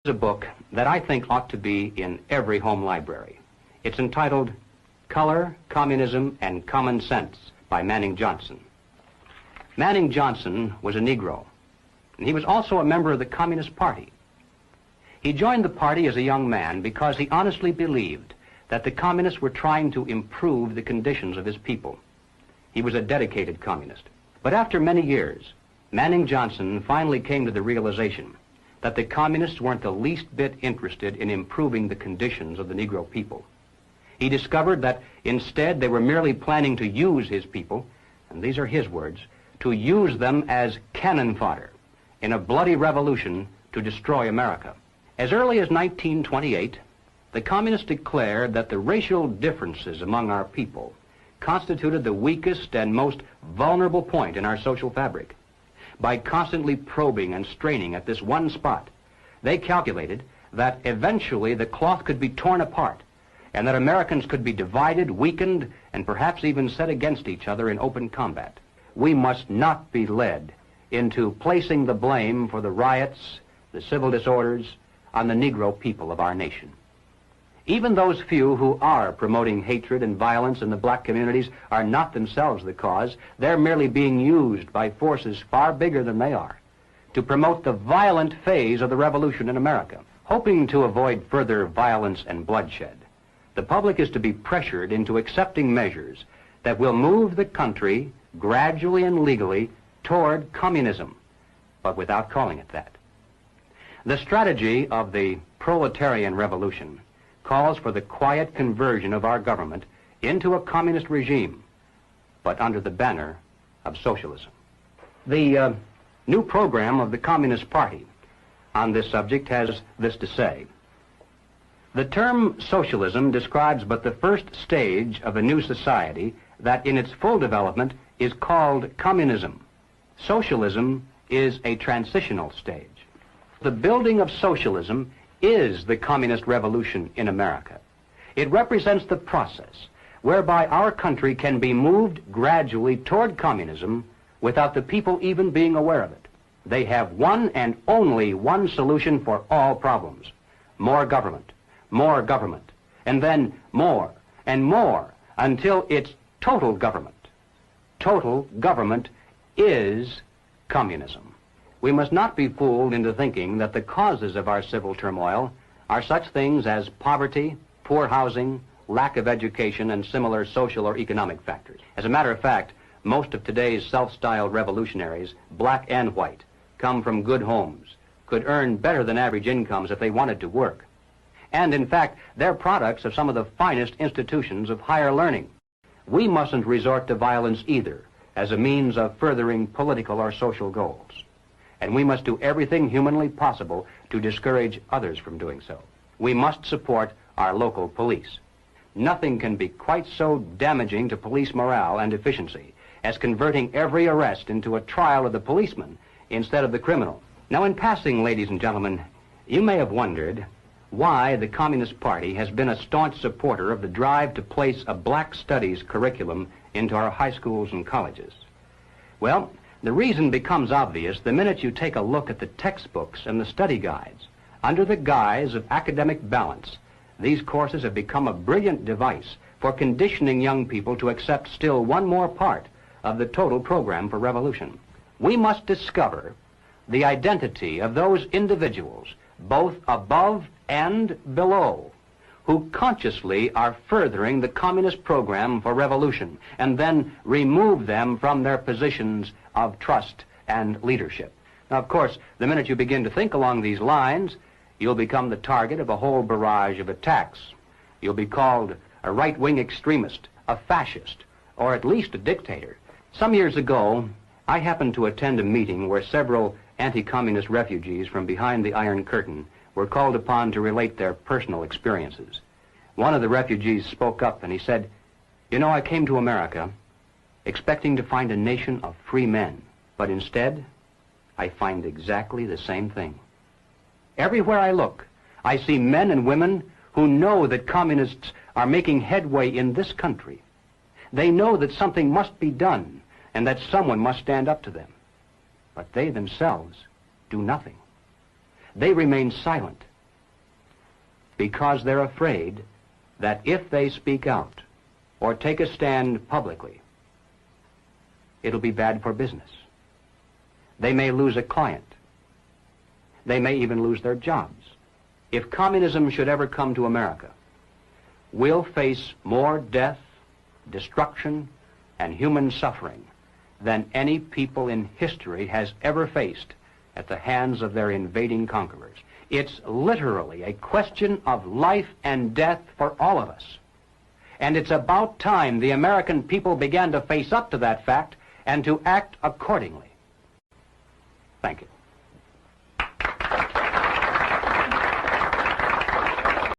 A book that I think ought to be in every home library. It's entitled Color, Communism, and Common Sense by Manning Johnson. Manning Johnson was a Negro, and he was also a member of the Communist Party. He joined the party as a young man because he honestly believed that the communists were trying to improve the conditions of his people. He was a dedicated communist. But after many years, Manning Johnson finally came to the realization that the communists weren't the least bit interested in improving the conditions of the Negro people. He discovered that instead they were merely planning to use his people, and these are his words, to use them as cannon fodder in a bloody revolution to destroy America. As early as 1928, the communists declared that the racial differences among our people constituted the weakest and most vulnerable point in our social fabric. By constantly probing and straining at this one spot, they calculated that eventually the cloth could be torn apart and that Americans could be divided, weakened, and perhaps even set against each other in open combat. We must not be led into placing the blame for the riots, the civil disorders, on the Negro people of our nation. Even those few who are promoting hatred and violence in the black communities are not themselves the cause. They're merely being used by forces far bigger than they are to promote the violent phase of the revolution in America. Hoping to avoid further violence and bloodshed, the public is to be pressured into accepting measures that will move the country gradually and legally toward communism, but without calling it that. The strategy of the proletarian revolution calls for the quiet conversion of our government into a communist regime, but under the banner of socialism. The new program of the Communist Party on this subject has this to say. The term socialism describes but the first stage of a new society that in its full development is called communism. Socialism is a transitional stage. The building of socialism is the communist revolution in America. It represents the process whereby our country can be moved gradually toward communism without the people even being aware of it. They have one and only one solution for all problems: more government, and then more and more until it's total government. Total government is communism. We must not be fooled into thinking that the causes of our civil turmoil are such things as poverty, poor housing, lack of education, and similar social or economic factors. As a matter of fact, most of today's self-styled revolutionaries, black and white, come from good homes, could earn better than average incomes if they wanted to work. And in fact, they're products of some of the finest institutions of higher learning. We mustn't resort to violence either as a means of furthering political or social goals. And we must do everything humanly possible to discourage others from doing so. We must support our local police. Nothing can be quite so damaging to police morale and efficiency as converting every arrest into a trial of the policeman instead of the criminal. Now, in passing, ladies and gentlemen, you may have wondered why the Communist Party has been a staunch supporter of the drive to place a black studies curriculum into our high schools and colleges. Well, the reason becomes obvious the minute you take a look at the textbooks and the study guides. Under the guise of academic balance, these courses have become a brilliant device for conditioning young people to accept still one more part of the total program for revolution. We must discover the identity of those individuals, both above and below, who consciously are furthering the communist program for revolution, and then remove them from their positions of trust and leadership. Now, of course, the minute you begin to think along these lines, you'll become the target of a whole barrage of attacks. You'll be called a right-wing extremist, a fascist, or at least a dictator. Some years ago, I happened to attend a meeting where several anti-communist refugees from behind the Iron Curtain were called upon to relate their personal experiences. One of the refugees spoke up and he said, "You know, I came to America expecting to find a nation of free men, but instead, I find exactly the same thing. Everywhere I look, I see men and women who know that communists are making headway in this country. They know that something must be done and that someone must stand up to them. But they themselves do nothing. They remain silent because they're afraid that if they speak out or take a stand publicly, it'll be bad for business. They may lose a client. They may even lose their jobs. If communism should ever come to America, we'll face more death, destruction, and human suffering than any people in history has ever faced at the hands of their invading conquerors. It's literally a question of life and death for all of us. And it's about time the American people began to face up to that fact and to act accordingly. Thank you.